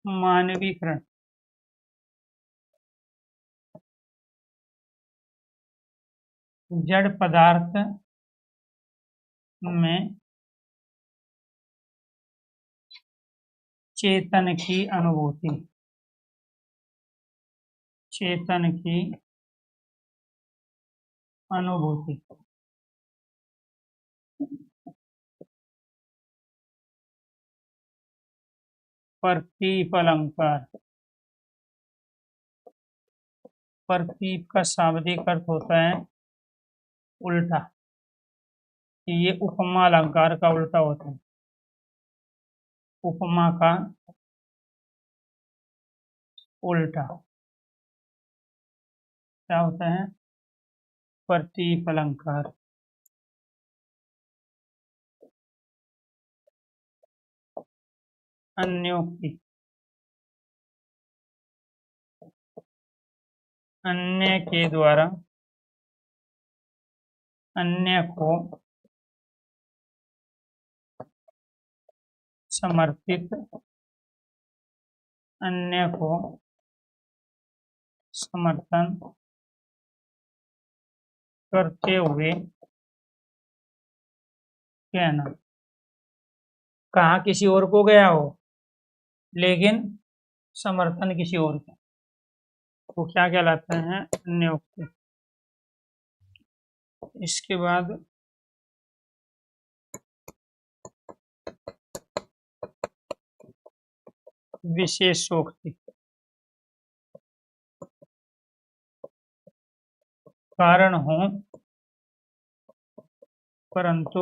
मानवीकरण, जड़ पदार्थ में चेतन की अनुभूति, चेतन की अनुभूति। प्रतीप अलंकार। प्रतीप का शाब्दिक अर्थ होता है उल्टा। ये उपमा अलंकार का उल्टा होता है। उपमा का उल्टा क्या होता है? प्रतीप अलंकार। अन्योक्ति। अन्य के द्वारा अन्य को समर्थित, अन्य को समर्थन करते हुए कहना। कहा किसी और को गया हो लेकिन समर्थन किसी और का, वो क्या कहलाता है? अन्योक्ति। इसके बाद विशेषोक्ति। कारण हो परंतु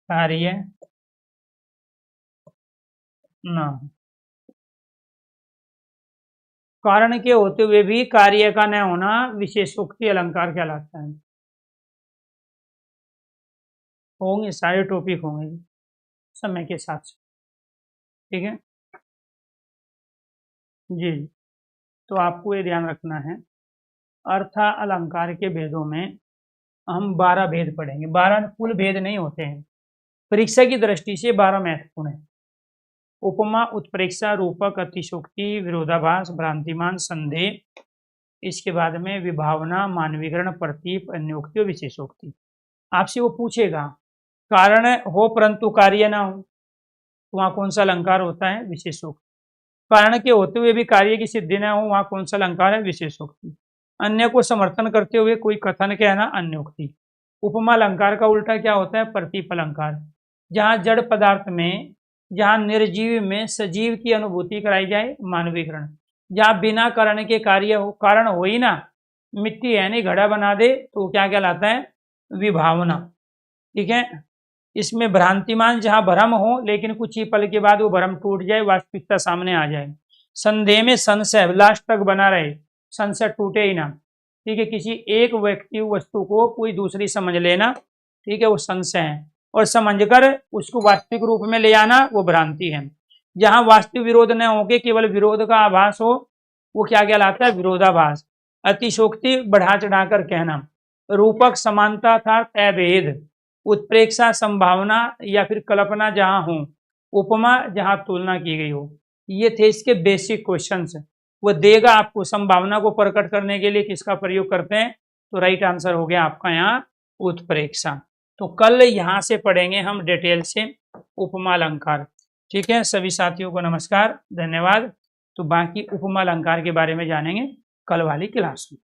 कार्य न हो। कारण के होते हुए भी कार्य का न होना विशेषोक्ति अलंकार कहलाता है। होंगे सारे टॉपिक होंगे समय के साथ, ठीक है जी। तो आपको ये ध्यान रखना है, अर्थ अलंकार के भेदों में हम 12 भेद पढ़ेंगे। 12 कुल भेद नहीं होते हैं, परीक्षा की दृष्टि से 12 महत्वपूर्ण है। उपमा, उत्प्रेक्षा, रूपक, अतिशोक्ति, विरोधाभास, भ्रांतिमान, संदेह, इसके बाद में विभावना, मानवीकरण, प्रतीप, अन्योक्ति और विशेषोक्ति। आपसे वो पूछेगा कारण हो परंतु कार्य ना हो, तो वहां कौन सा अलंकार होता है? विशेषोक्ति। कारण के होते हुए भी कार्य की सिद्धि न हो, वहां कौन सा अलंकार है? विशेषोक्ति। अन्य को समर्थन करते हुए कोई कथन कहना, अन्योक्ति। उपमा अलंकार का उल्टा क्या होता है? प्रतीप अलंकार। जहां जड़ पदार्थ में, जहां निर्जीव में सजीव की अनुभूति कराई जाए, मानवीकरण। जहां बिना कारण के कार्य हो, कारण हो ही ना, मिट्टी है नहीं घड़ा बना दे, तो क्या कहलाता है? विभावना, ठीक है। इसमें भ्रांतिमान, जहां भ्रम हो लेकिन कुछ ही पल के बाद वो भ्रम टूट जाए, वास्तविकता सामने आ जाए। संदेह में संशय लास्ट तक बना रहे, संशय टूटे ही ना, ठीक है। किसी एक व्यक्ति वस्तु को कोई दूसरी समझ लेना, ठीक है, वो संशय है, और समझकर उसको वास्तविक रूप में ले आना, वो भ्रांति है। जहां वास्तविक विरोध न होके केवल विरोध का आभास हो, वो क्या कहलाता है? विरोधाभास। अतिशोक्ति, बढ़ा चढ़ाकर कहना। रूपक, समानता था तयभेद। उत्प्रेक्षा, संभावना या फिर कल्पना जहां हो। उपमा, जहां तुलना की गई हो। ये थे इसके बेसिक क्वेश्चंस। वो देगा आपको संभावना को प्रकट करने के लिए किसका प्रयोग करते हैं, तो राइट आंसर हो गया आपका यहाँ उत्प्रेक्षा। तो कल यहाँ से पढ़ेंगे हम डिटेल से उपमा अलंकार, ठीक है। सभी साथियों को नमस्कार, धन्यवाद। तो बाकी उपमा अलंकार के बारे में जानेंगे कल वाली क्लास में।